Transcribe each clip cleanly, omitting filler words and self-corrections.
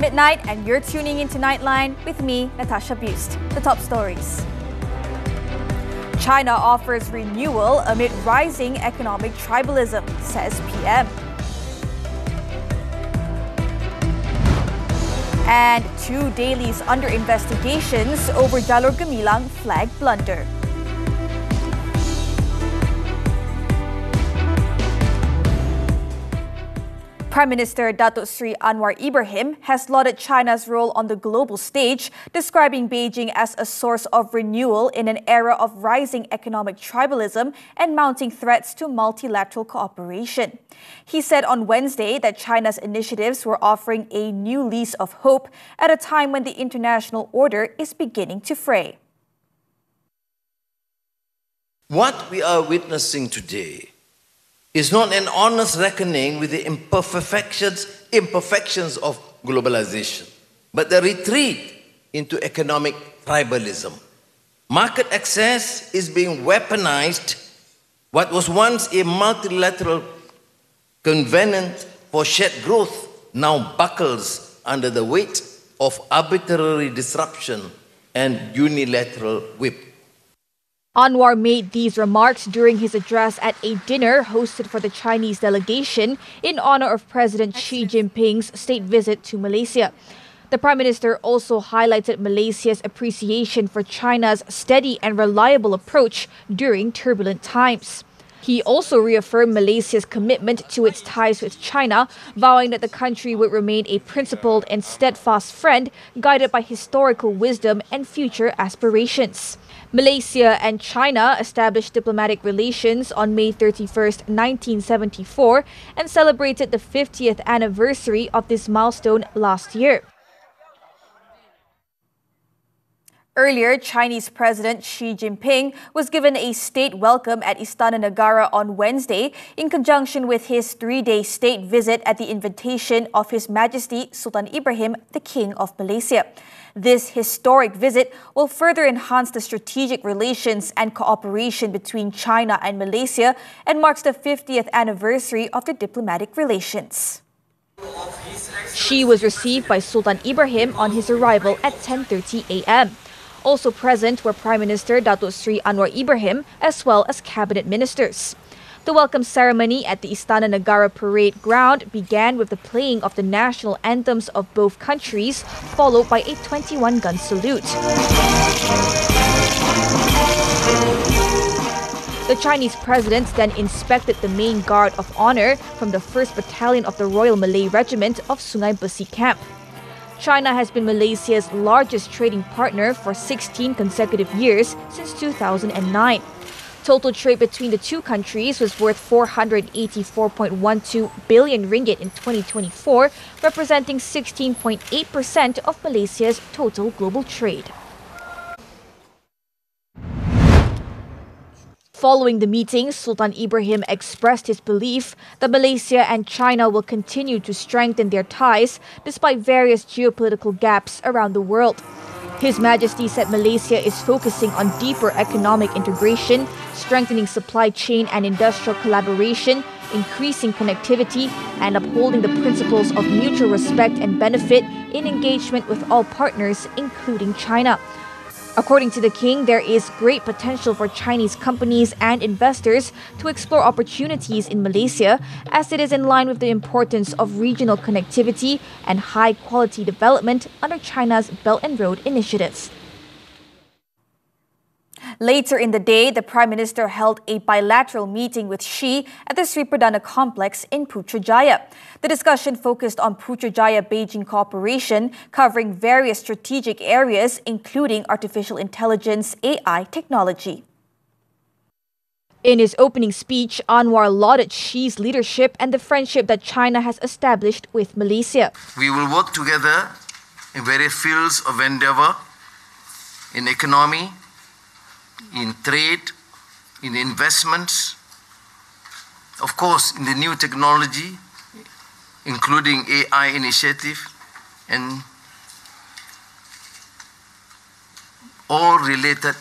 midnight and you're tuning into Nightline with me, Natasha Busst. The top stories. China offers renewal amid rising economic tribalism, says PM. And 2 dailies under investigations over Jalur Gemilang flag blunder. Prime Minister Datuk Seri Anwar Ibrahim has lauded China's role on the global stage, describing Beijing as a source of renewal in an era of rising economic tribalism and mounting threats to multilateral cooperation. He said on Wednesday that China's initiatives were offering a new lease of hope at a time when the international order is beginning to fray. What we are witnessing today is not an honest reckoning with the imperfections of globalization, but the retreat into economic tribalism. Market access is being weaponized. What was once a multilateral convenient for shared growth now buckles under the weight of arbitrary disruption and unilateral whip. Anwar made these remarks during his address at a dinner hosted for the Chinese delegation in honor of President Xi Jinping's state visit to Malaysia. The Prime Minister also highlighted Malaysia's appreciation for China's steady and reliable approach during turbulent times. He also reaffirmed Malaysia's commitment to its ties with China, vowing that the country would remain a principled and steadfast friend guided by historical wisdom and future aspirations. Malaysia and China established diplomatic relations on May 31st, 1974 and celebrated the 50th anniversary of this milestone last year. Earlier, Chinese President Xi Jinping was given a state welcome at Istana Negara on Wednesday in conjunction with his 3-day state visit at the invitation of His Majesty Sultan Ibrahim, the King of Malaysia. This historic visit will further enhance the strategic relations and cooperation between China and Malaysia and marks the 50th anniversary of the diplomatic relations. Xi was received by Sultan Ibrahim on his arrival at 10:30 a.m. Also present were Prime Minister Datuk Seri Anwar Ibrahim as well as cabinet ministers. The welcome ceremony at the Istana Negara Parade Ground began with the playing of the national anthems of both countries, followed by a 21-gun salute. The Chinese president then inspected the main guard of honor from the 1st Battalion of the Royal Malay Regiment of Sungai Besi Camp. China has been Malaysia's largest trading partner for 16 consecutive years since 2009. Total trade between the two countries was worth 484.12 billion ringgit in 2024, representing 16.8% of Malaysia's total global trade. Following the meeting, Sultan Ibrahim expressed his belief that Malaysia and China will continue to strengthen their ties despite various geopolitical gaps around the world. His Majesty said Malaysia is focusing on deeper economic integration, strengthening supply chain and industrial collaboration, increasing connectivity, and upholding the principles of mutual respect and benefit in engagement with all partners, including China. According to the King, there is great potential for Chinese companies and investors to explore opportunities in Malaysia, as it is in line with the importance of regional connectivity and high-quality development under China's Belt and Road initiatives. Later in the day, the Prime Minister held a bilateral meeting with Xi at the Sri Perdana Complex in Putrajaya. The discussion focused on Putrajaya-Beijing cooperation, covering various strategic areas, including artificial intelligence, AI technology. In his opening speech, Anwar lauded Xi's leadership and the friendship that China has established with Malaysia. We will work together in various fields of endeavor, in economy, in trade, in investments, of course in the new technology, including AI initiative, and all related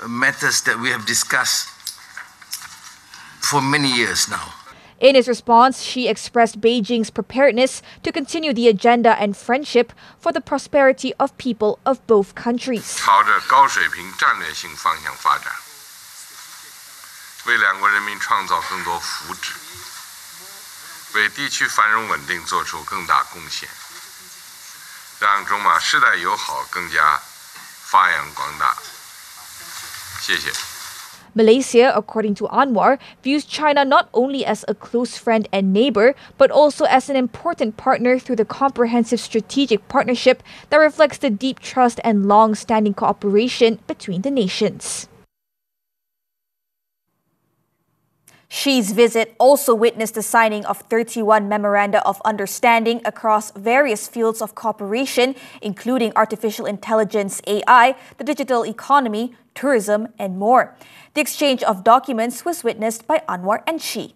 matters that we have discussed for many years now. In his response, Xi expressed Beijing's preparedness to continue the agenda and friendship for the prosperity of people of both countries. 朝着高水平战略性方向发展，为两国人民创造更多福祉，为地区繁荣稳定做出更大贡献，让中马世代友好更加发扬光大。谢谢。 Malaysia, according to Anwar, views China not only as a close friend and neighbor, but also as an important partner through the comprehensive strategic partnership that reflects the deep trust and long-standing cooperation between the nations. Xi's visit also witnessed the signing of 31 memoranda of understanding across various fields of cooperation, including artificial intelligence, AI, the digital economy, tourism, and more. The exchange of documents was witnessed by Anwar and Xi.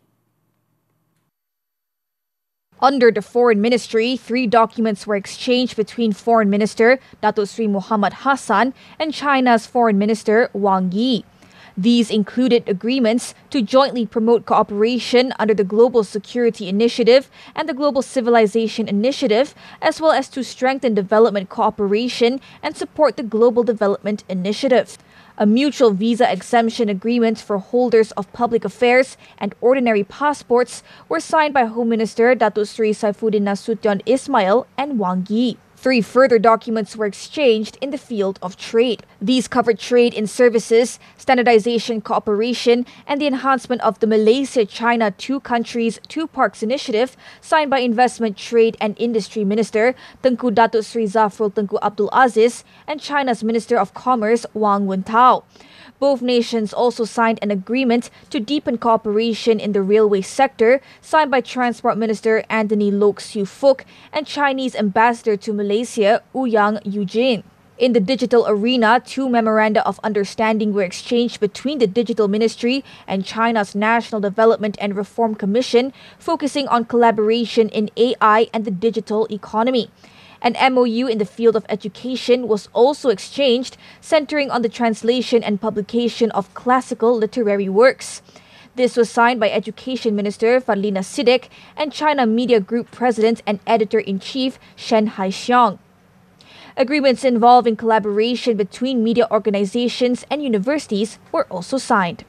Under the Foreign Ministry, 3 documents were exchanged between Foreign Minister Datuk Sri Muhammad Hassan and China's Foreign Minister Wang Yi. These included agreements to jointly promote cooperation under the Global Security Initiative and the Global Civilization Initiative, as well as to strengthen development cooperation and support the Global Development Initiative. A mutual visa exemption agreement for holders of public affairs and ordinary passports were signed by Home Minister Datuk Sri Saifuddin Nasution Ismail and Wang Yi. 3 further documents were exchanged in the field of trade. These covered trade in services, standardization cooperation, and the enhancement of the Malaysia-China Two Countries, Two Parks initiative signed by Investment, Trade and Industry Minister Tengku Datuk Sri Zafrul Tengku Abdul Aziz and China's Minister of Commerce Wang Wentao. Both nations also signed an agreement to deepen cooperation in the railway sector, signed by Transport Minister Anthony Lok Siu Fook and Chinese Ambassador to Malaysia, Ouyang Eugene. In the digital arena, 2 memoranda of understanding were exchanged between the Digital Ministry and China's National Development and Reform Commission, focusing on collaboration in AI and the digital economy. An MOU in the field of education was also exchanged, centering on the translation and publication of classical literary works. This was signed by Education Minister Fadlina Siddiq and China Media Group President and Editor-in-Chief Shen Haixiang. Agreements involving collaboration between media organizations and universities were also signed.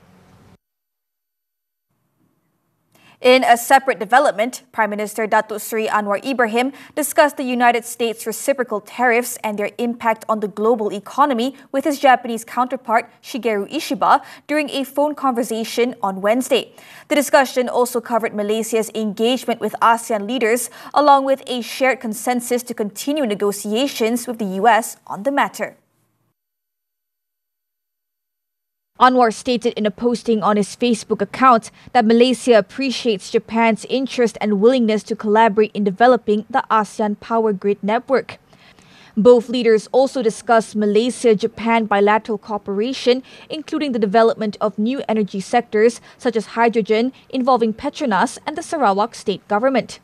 In a separate development, Prime Minister Datuk Sri Anwar Ibrahim discussed the United States' reciprocal tariffs and their impact on the global economy with his Japanese counterpart Shigeru Ishiba during a phone conversation on Wednesday. The discussion also covered Malaysia's engagement with ASEAN leaders, along with a shared consensus to continue negotiations with the US on the matter. Anwar stated in a posting on his Facebook account that Malaysia appreciates Japan's interest and willingness to collaborate in developing the ASEAN Power Grid network. Both leaders also discussed Malaysia-Japan bilateral cooperation, including the development of new energy sectors such as hydrogen involving Petronas and the Sarawak state government.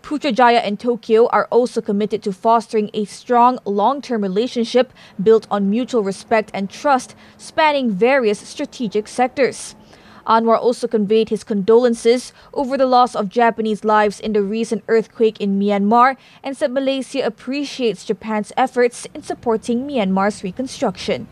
Putrajaya and Tokyo are also committed to fostering a strong long-term relationship built on mutual respect and trust, spanning various strategic sectors. Anwar also conveyed his condolences over the loss of Japanese lives in the recent earthquake in Myanmar and said Malaysia appreciates Japan's efforts in supporting Myanmar's reconstruction.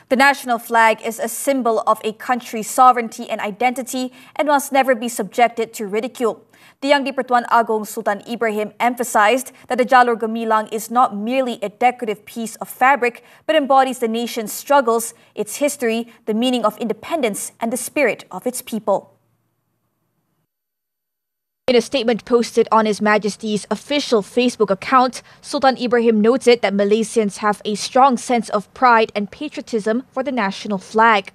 The national flag is a symbol of a country's sovereignty and identity and must never be subjected to ridicule. The Yang di-Pertuan Agong Sultan Ibrahim emphasized that the Jalur Gemilang is not merely a decorative piece of fabric, but embodies the nation's struggles, its history, the meaning of independence, and the spirit of its people. In a statement posted on His Majesty's official Facebook account, Sultan Ibrahim noted that Malaysians have a strong sense of pride and patriotism for the national flag.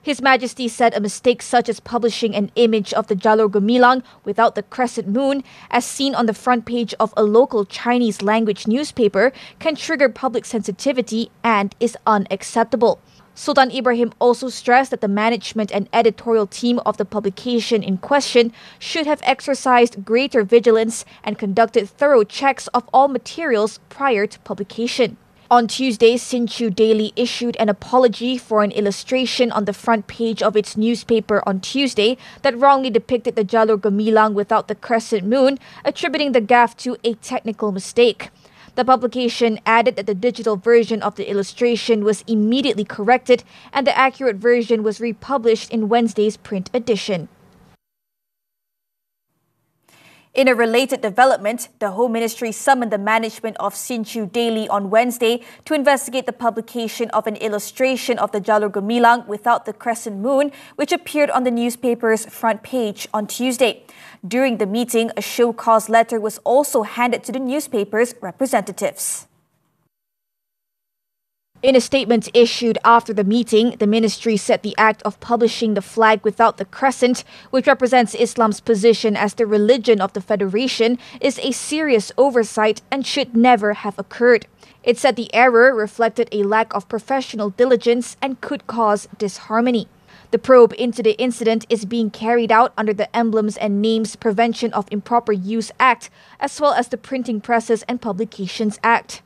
His Majesty said a mistake such as publishing an image of the Jalur Gemilang without the crescent moon, as seen on the front page of a local Chinese language newspaper, can trigger public sensitivity and is unacceptable. Sultan Ibrahim also stressed that the management and editorial team of the publication in question should have exercised greater vigilance and conducted thorough checks of all materials prior to publication. On Tuesday, Sinchu Daily issued an apology for an illustration on the front page of its newspaper on Tuesday that wrongly depicted the Jalur Gemilang without the crescent moon, attributing the gaffe to a technical mistake. The publication added that the digital version of the illustration was immediately corrected and the accurate version was republished in Wednesday's print edition. In a related development, the Home Ministry summoned the management of Sinchu Daily on Wednesday to investigate the publication of an illustration of the Jalur Gemilang without the crescent moon, which appeared on the newspaper's front page on Tuesday. During the meeting, a show cause letter was also handed to the newspaper's representatives. In a statement issued after the meeting, the ministry said the act of publishing the flag without the crescent, which represents Islam's position as the religion of the Federation, is a serious oversight and should never have occurred. It said the error reflected a lack of professional diligence and could cause disharmony. The probe into the incident is being carried out under the Emblems and Names Prevention of Improper Use Act, as well as the Printing Presses and Publications Act.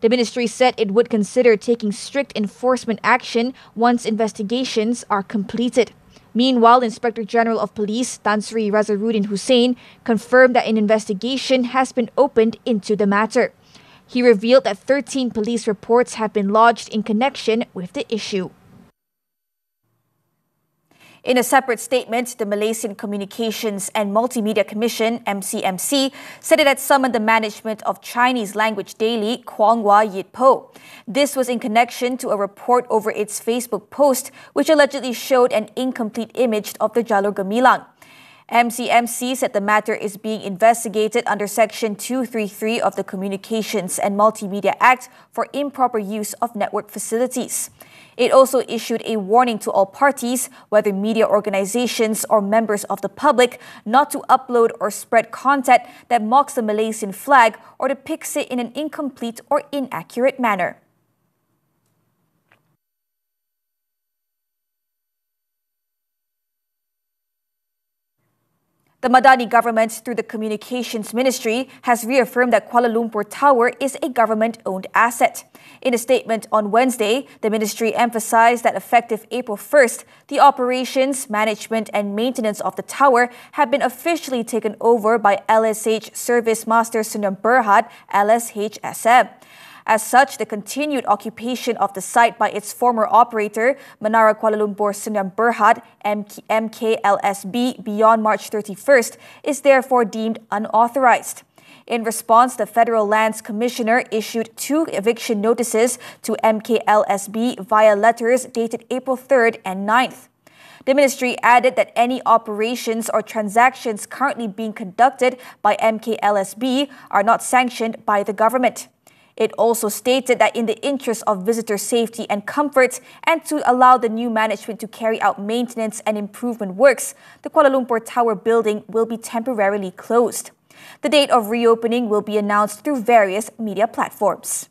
The ministry said it would consider taking strict enforcement action once investigations are completed. Meanwhile, Inspector General of Police Tan Sri Razarudin Hussain confirmed that an investigation has been opened into the matter. He revealed that 13 police reports have been lodged in connection with the issue. In a separate statement, the Malaysian Communications and Multimedia Commission, MCMC, said it had summoned the management of Chinese language daily Kuanghua Yitpo. This was in connection to a report over its Facebook post, which allegedly showed an incomplete image of the Jalur Gemilang. MCMC said the matter is being investigated under Section 233 of the Communications and Multimedia Act for improper use of network facilities. It also issued a warning to all parties, whether media organizations or members of the public, not to upload or spread content that mocks the Malaysian flag or depicts it in an incomplete or inaccurate manner. The Madani government, through the Communications Ministry, has reaffirmed that Kuala Lumpur Tower is a government-owned asset. In a statement on Wednesday, the ministry emphasized that effective April 1st, the operations, management and maintenance of the tower have been officially taken over by LSH Service Master Sdn Bhd, LSHSM. As such, the continued occupation of the site by its former operator, Menara Kuala Lumpur Sdn Bhd, MKLSB, beyond March 31st, is therefore deemed unauthorized. In response, the Federal Lands Commissioner issued 2 eviction notices to MKLSB via letters dated April 3rd and 9th. The ministry added that any operations or transactions currently being conducted by MKLSB are not sanctioned by the government. It also stated that in the interest of visitor safety and comfort and to allow the new management to carry out maintenance and improvement works, the Kuala Lumpur Tower building will be temporarily closed. The date of reopening will be announced through various media platforms.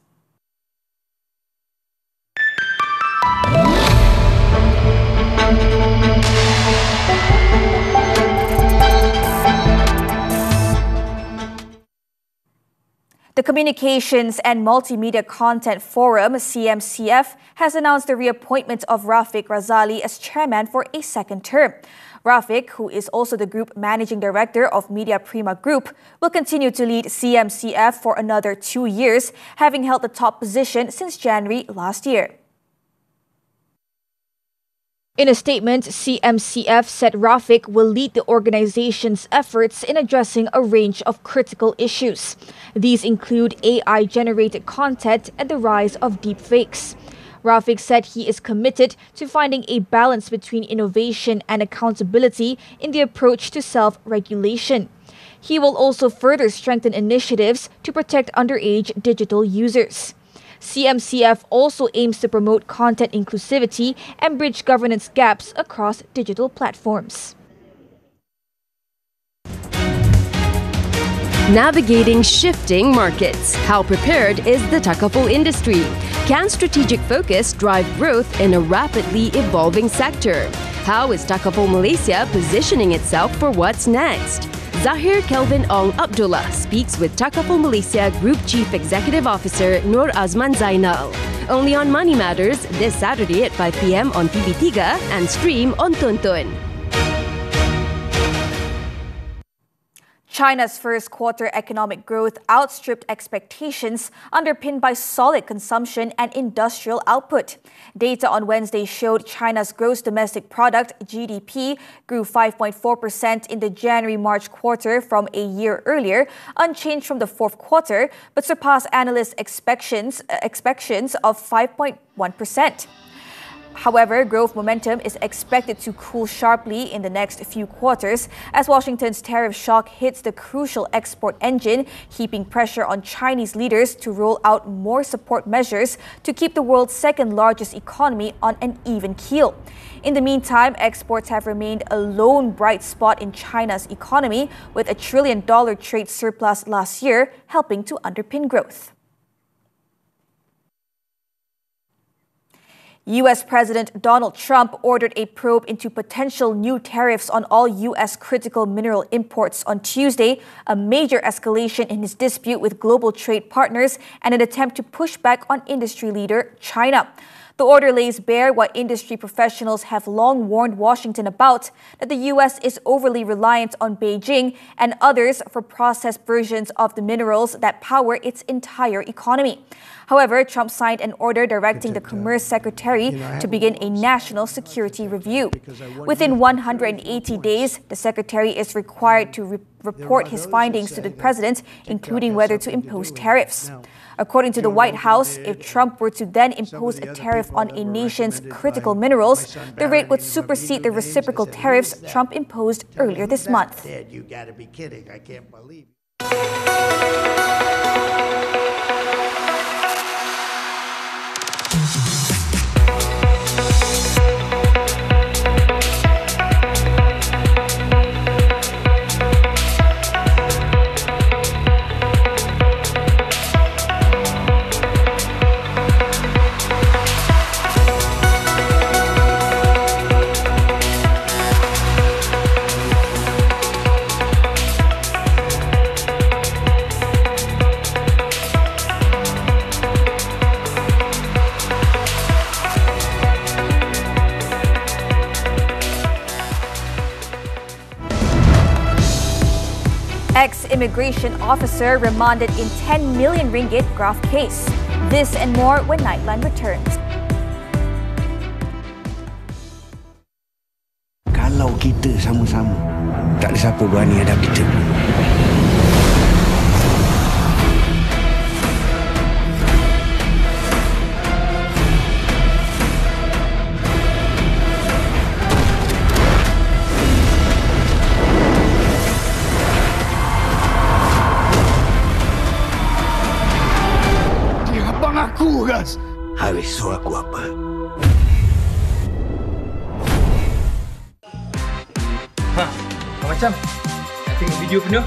The Communications and Multimedia Content Forum, CMCF, has announced the reappointment of Rafiq Razali as chairman for a second term. Rafiq, who is also the Group Managing Director of Media Prima Group, will continue to lead CMCF for another 2 years, having held the top position since January last year. In a statement, CMCF said Rafiq will lead the organization's efforts in addressing a range of critical issues. These include AI-generated content and the rise of deepfakes. Rafiq said he is committed to finding a balance between innovation and accountability in the approach to self-regulation. He will also further strengthen initiatives to protect underage digital users. CMCF also aims to promote content inclusivity and bridge governance gaps across digital platforms. Navigating shifting markets. How prepared is the takaful industry? Can strategic focus drive growth in a rapidly evolving sector? How is Takaful Malaysia positioning itself for what's next? Zahir Kelvin Ong Abdullah speaks with Takaful Malaysia Group Chief Executive Officer Nur Azman Zainal. Only on Money Matters this Saturday at 5 p.m. on TV3 and stream on Tonton. China's first quarter economic growth outstripped expectations, underpinned by solid consumption and industrial output. Data on Wednesday showed China's gross domestic product, GDP, grew 5.4% in the January-March quarter from a year earlier, unchanged from the fourth quarter, but surpassed analysts' expectations of 5.1%. However, growth momentum is expected to cool sharply in the next few quarters as Washington's tariff shock hits the crucial export engine, heaping pressure on Chinese leaders to roll out more support measures to keep the world's second largest economy on an even keel. In the meantime, exports have remained a lone bright spot in China's economy, with $1 trillion trade surplus last year helping to underpin growth. U.S. President Donald Trump ordered a probe into potential new tariffs on all U.S. critical mineral imports on Tuesday, a major escalation in his dispute with global trade partners and an attempt to push back on industry leader China. The order lays bare what industry professionals have long warned Washington about, that the U.S. is overly reliant on Beijing and others for processed versions of the minerals that power its entire economy. However, Trump signed an order directing the Commerce Secretary to begin a national security review. Within 180 days, the Secretary is required to report his findings to the President, including whether to impose tariffs. According to the White House, if Trump were to then impose a tariff on a nation's critical minerals, the rate would supersede the reciprocal tariffs Trump imposed earlier this month. You gotta be kidding. I can't believe it. Ex-immigration officer remanded in 10 million ringgit graft case. This and more when Nightline returns. Kalau kita sama-sama, tak ada siapa berani hadap kita. Aku, Gas. Haris, suruh aku apa? Macam nak tengok video penuh,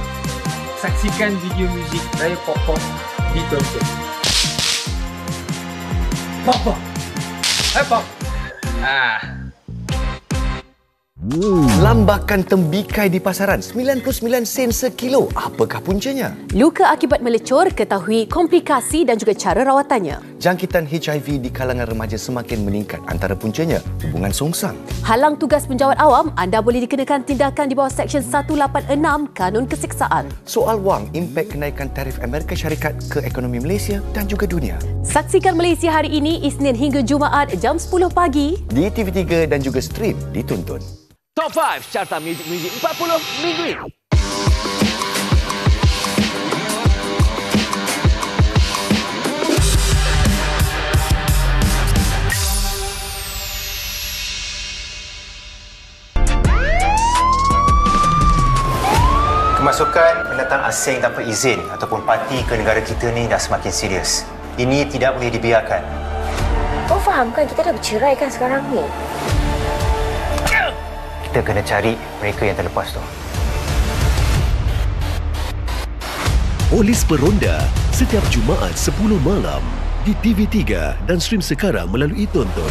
saksikan video muzik Raya Pop-Pop di Tonton. Pop-Pop! Hai Pop! Lambakan tembikai di pasaran 99 sen sekilo. Apakah puncanya? Luka akibat melecur, ketahui komplikasi dan juga cara rawatannya. Jangkitan HIV di kalangan remaja semakin meningkat. Antara puncanya, hubungan songsang. Halang tugas penjawat awam, anda boleh dikenakan tindakan di bawah Seksyen 186 Kanun Keseksaan. Soal wang, impak kenaikan tarif Amerika Syarikat ke ekonomi Malaysia dan juga dunia. Saksikan Malaysia hari ini, Isnin hingga Jumaat jam 10 pagi. Di TV3 dan juga stream di Tonton. Top 5 Carta Muzik 40 minggu ini. Kemasukan pendatang asing tanpa izin ataupun parti ke negara kita ni dah semakin serius. Ini tidak boleh dibiarkan. Kau faham kan kita dah bercerai kan sekarang ni? Kita kena cari mereka yang terlepas tu. Polis Peronda setiap Jumaat 10 malam di TV3 dan stream sekarang melalui Tonton.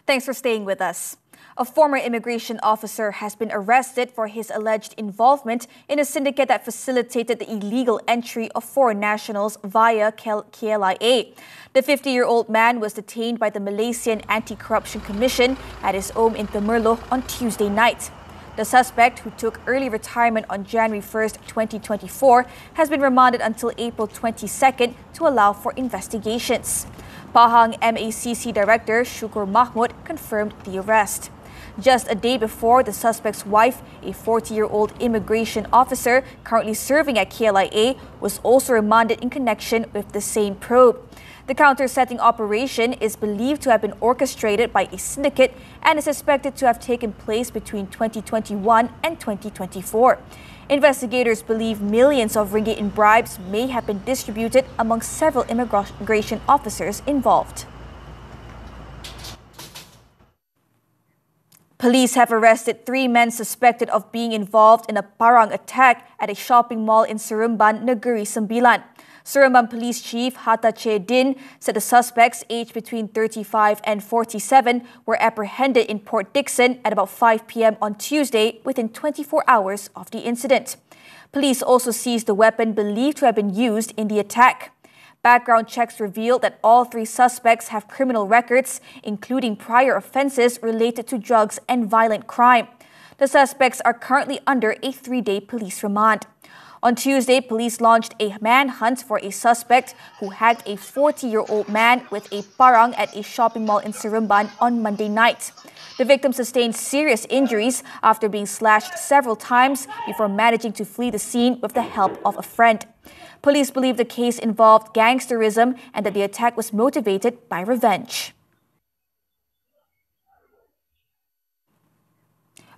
Thanks for staying with us. A former immigration officer has been arrested for his alleged involvement in a syndicate that facilitated the illegal entry of foreign nationals via KLIA. The 50-year-old man was detained by the Malaysian Anti-Corruption Commission at his home in Temerloh on Tuesday night. The suspect, who took early retirement on January 1st, 2024, has been remanded until April 22nd to allow for investigations. Pahang MACC Director Syukur Mahmud confirmed the arrest. Just a day before, the suspect's wife, a 40-year-old immigration officer currently serving at KLIA, was also remanded in connection with the same probe. The counter-setting operation is believed to have been orchestrated by a syndicate and is suspected to have taken place between 2021 and 2024. Investigators believe millions of ringgit in bribes may have been distributed among several immigration officers involved. Police have arrested 3 men suspected of being involved in a parang attack at a shopping mall in Seremban, Negeri Sembilan. Seremban Police Chief Hatta Din said the suspects, aged between 35 and 47, were apprehended in Port Dickson at about 5 p.m. on Tuesday within 24 hours of the incident. Police also seized the weapon believed to have been used in the attack. Background checks revealed that all 3 suspects have criminal records, including prior offences related to drugs and violent crime. The suspects are currently under a 3-day police remand. On Tuesday, police launched a manhunt for a suspect who hacked a 40-year-old man with a parang at a shopping mall in Seremban on Monday night. The victim sustained serious injuries after being slashed several times before managing to flee the scene with the help of a friend. Police believe the case involved gangsterism and that the attack was motivated by revenge.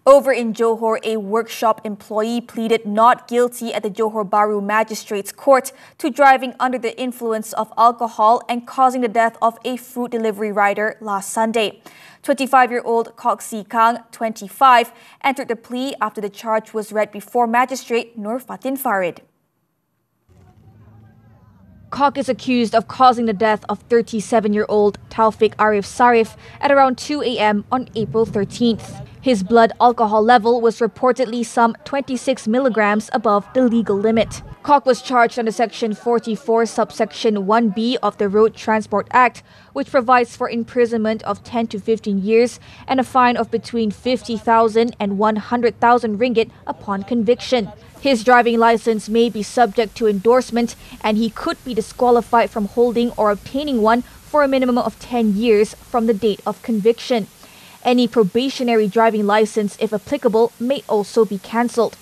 Over in Johor, a workshop employee pleaded not guilty at the Johor Bahru Magistrates Court to driving under the influence of alcohol and causing the death of a fruit delivery rider last Sunday. 25-year-old Kok Si Kang, 25, entered the plea after the charge was read before Magistrate Nur Fatin Farid. Kok is accused of causing the death of 37-year-old Taufik Arif Sarif at around 2 a.m. on April 13th. His blood alcohol level was reportedly some 26 milligrams above the legal limit. Kok was charged under Section 44, subsection 1B of the Road Transport Act, which provides for imprisonment of 10 to 15 years and a fine of between 50,000 and 100,000 ringgit upon conviction. His driving license may be subject to endorsement and he could be disqualified from holding or obtaining one for a minimum of 10 years from the date of conviction. Any probationary driving license, if applicable, may also be cancelled.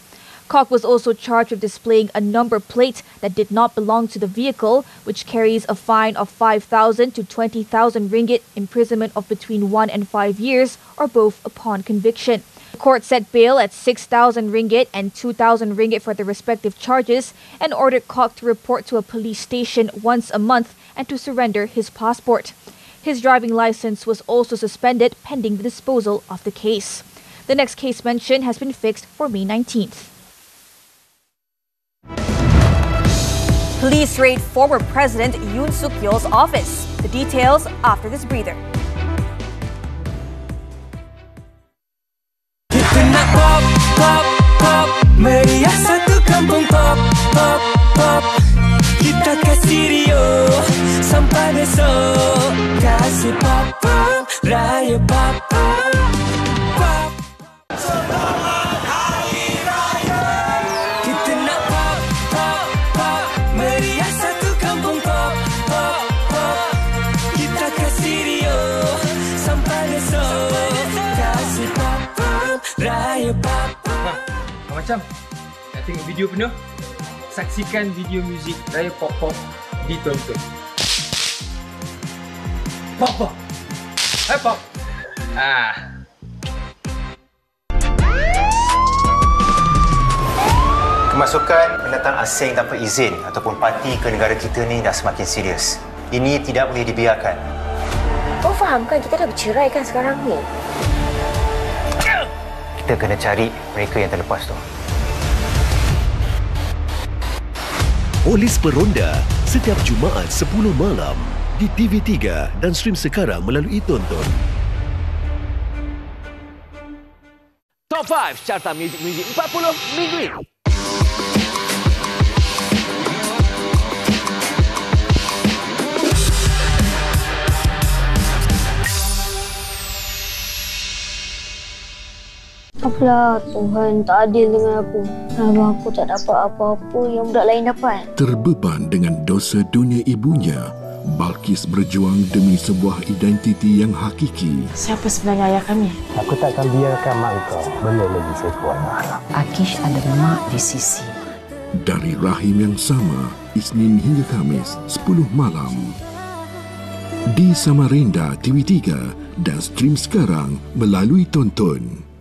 Kok was also charged with displaying a number plate that did not belong to the vehicle, which carries a fine of 5,000 to 20,000 ringgit, imprisonment of between 1 and 5 years, or both upon conviction. The court set bail at 6,000 ringgit and 2,000 ringgit for the respective charges and ordered Kok to report to a police station once a month and to surrender his passport. His driving license was also suspended pending the disposal of the case. The next case mentioned has been fixed for May 19th. Police raid former President Yoon Suk Yeol's office. The details after this breather. Pop, pop, pop, meriah satu kampung pop, pop, pop. Kita kasih Rio sampai besok. Kasih pop, pop, raya pop, pop, pop. Selamat Hari Raya. Kita nak pop, pop, pop, meriah satu kampung pop, pop, pop. Kita kasih Rio sampai besok. Kasih pop, pop, raya pop, pop. Macam nak tengok video penuh? Saksikan video muzik Raya Pop Pop ditonton. Pop Pop. Hai Pop. Kemasukan pendatang asing tanpa izin ataupun parti ke negara kita ni dah semakin serius. Ini tidak boleh dibiarkan. Kau faham kan kita dah bercerai kan sekarang ni? Kita kena cari mereka yang terlepas tu. Polis Peronda setiap Jumaat 10 malam di TV3 dan stream sekarang melalui Tonton. Top 5 Carta Muzik 40 minggu ini. Apalah, Tuhan tak adil dengan aku. Kenapa aku tak dapat apa-apa yang budak lain dapat? Terbeban dengan dosa dunia ibunya, Balkis berjuang demi sebuah identiti yang hakiki. Siapa sebenarnya ayah kami? Aku takkan biarkan mak kau bela lagi sekuat malam. Akish ada mak di sisi. Dari rahim yang sama, Isnin hingga Khamis, 10 malam. Di Samarinda TV3 dan stream sekarang melalui Tonton.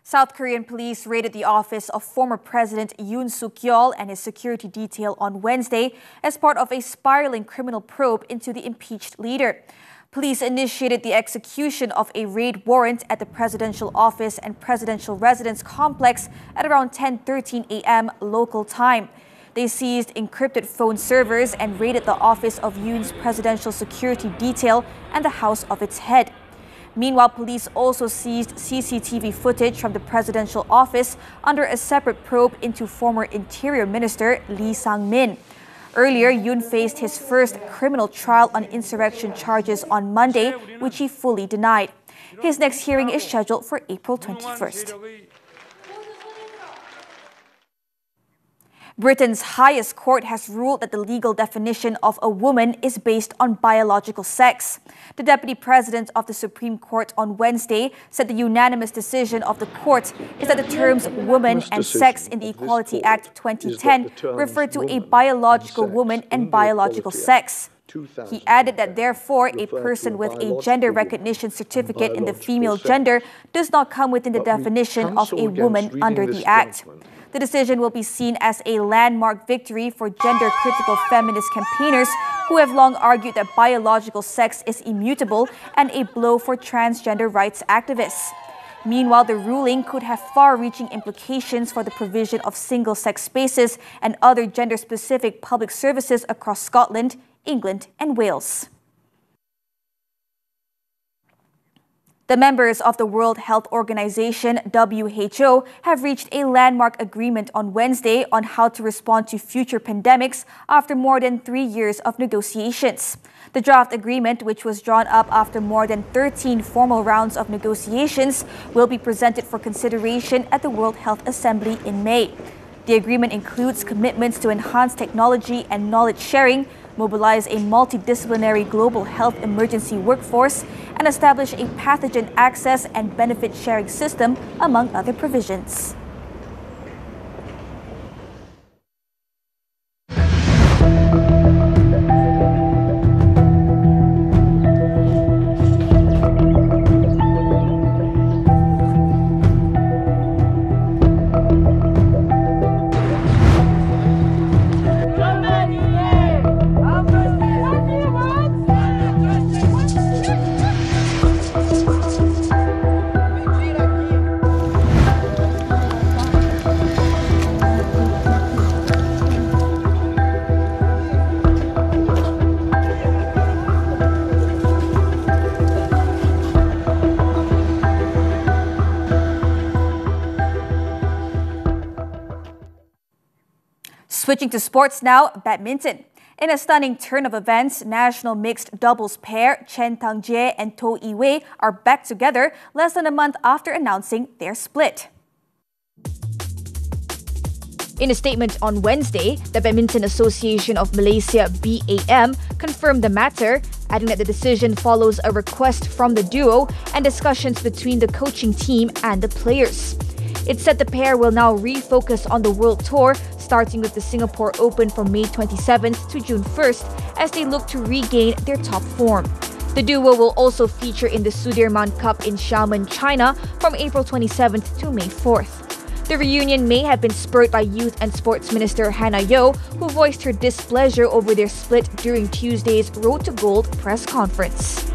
South Korean police raided the office of former President Yoon Suk-yeol and his security detail on Wednesday as part of a spiraling criminal probe into the impeached leader. Police initiated the execution of a raid warrant at the presidential office and presidential residence complex at around 10:13 a.m. local time. They seized encrypted phone servers and raided the office of Yoon's presidential security detail and the house of its head. Meanwhile, police also seized CCTV footage from the presidential office under a separate probe into former Interior Minister Lee Sang-min. Earlier, Yoon faced his first criminal trial on insurrection charges on Monday, which he fully denied. His next hearing is scheduled for April 21st. Britain's highest court has ruled that the legal definition of a woman is based on biological sex. The Deputy President of the Supreme Court on Wednesday said the unanimous decision of the court is that the terms woman and sex in the Equality Act 2010 refer to a biological woman and biological sex. He added that therefore a person with a gender recognition certificate in the female gender does not come within the definition of a woman under the Act. The decision will be seen as a landmark victory for gender-critical feminist campaigners who have long argued that biological sex is immutable and a blow for transgender rights activists. Meanwhile, the ruling could have far-reaching implications for the provision of single-sex spaces and other gender-specific public services across Scotland, England, and Wales. The members of the World Health Organization, WHO, have reached a landmark agreement on Wednesday on how to respond to future pandemics after more than 3 years of negotiations. The draft agreement, which was drawn up after more than 13 formal rounds of negotiations, will be presented for consideration at the World Health Assembly in May. The agreement includes commitments to enhance technology and knowledge sharing, mobilize a multidisciplinary global health emergency workforce, and establish a pathogen access and benefit sharing system, among other provisions. Switching to sports now, badminton. In a stunning turn of events, national mixed doubles pair Chen Tangjie and To Iwei are back together less than a month after announcing their split. In a statement on Wednesday, the Badminton Association of Malaysia BAM confirmed the matter, adding that the decision follows a request from the duo and discussions between the coaching team and the players. It said the pair will now refocus on the World Tour, starting with the Singapore Open from May 27th to June 1st, as they look to regain their top form. The duo will also feature in the Sudirman Cup in Xiamen, China from April 27th to May 4th. The reunion may have been spurred by Youth and Sports Minister Hannah Yeoh, who voiced her displeasure over their split during Tuesday's Road to Gold press conference.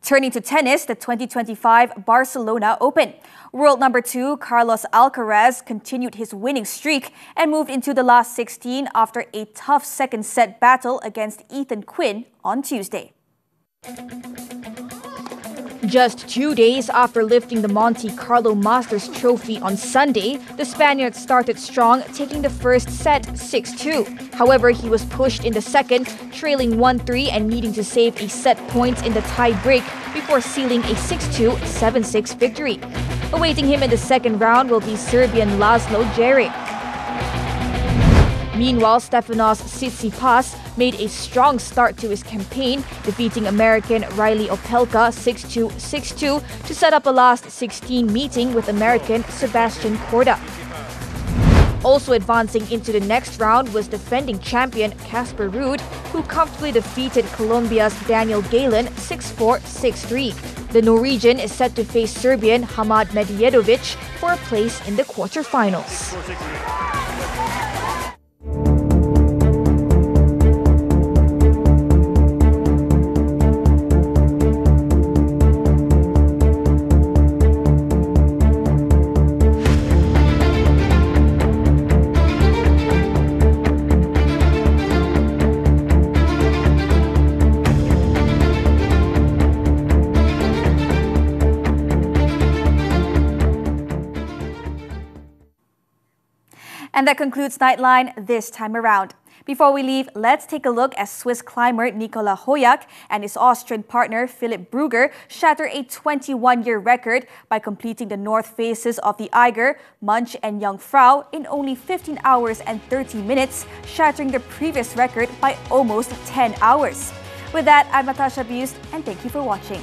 Turning to tennis, the 2025 Barcelona Open. World number 2 Carlos Alcaraz continued his winning streak and moved into the last 16 after a tough second set battle against Ethan Quinn on Tuesday. Just 2 days after lifting the Monte Carlo Masters trophy on Sunday, the Spaniard started strong, taking the first set 6-2. However, he was pushed in the second, trailing 1-3 and needing to save a set point in the tie break before sealing a 6-2, 7-6 victory. Awaiting him in the second round will be Serbian Laszlo Djeric. Meanwhile, Stefanos Tsitsipas made a strong start to his campaign, defeating American Riley Opelka 6-2, 6-2 to set up a last 16 meeting with American Sebastian Korda. Also advancing into the next round was defending champion Casper Ruud, who comfortably defeated Colombia's Daniel Galen 6-4, 6-3. The Norwegian is set to face Serbian Hamad Medjedovic for a place in the quarterfinals. And that concludes Nightline this time around. Before we leave, let's take a look as Swiss climber Nicola Hoyak and his Austrian partner Philipp Brugger shatter a 21-year record by completing the north faces of the Eiger, Munch and Jungfrau in only 15 hours and 30 minutes, shattering the previous record by almost 10 hours. With that, I'm Natasha, and thank you for watching.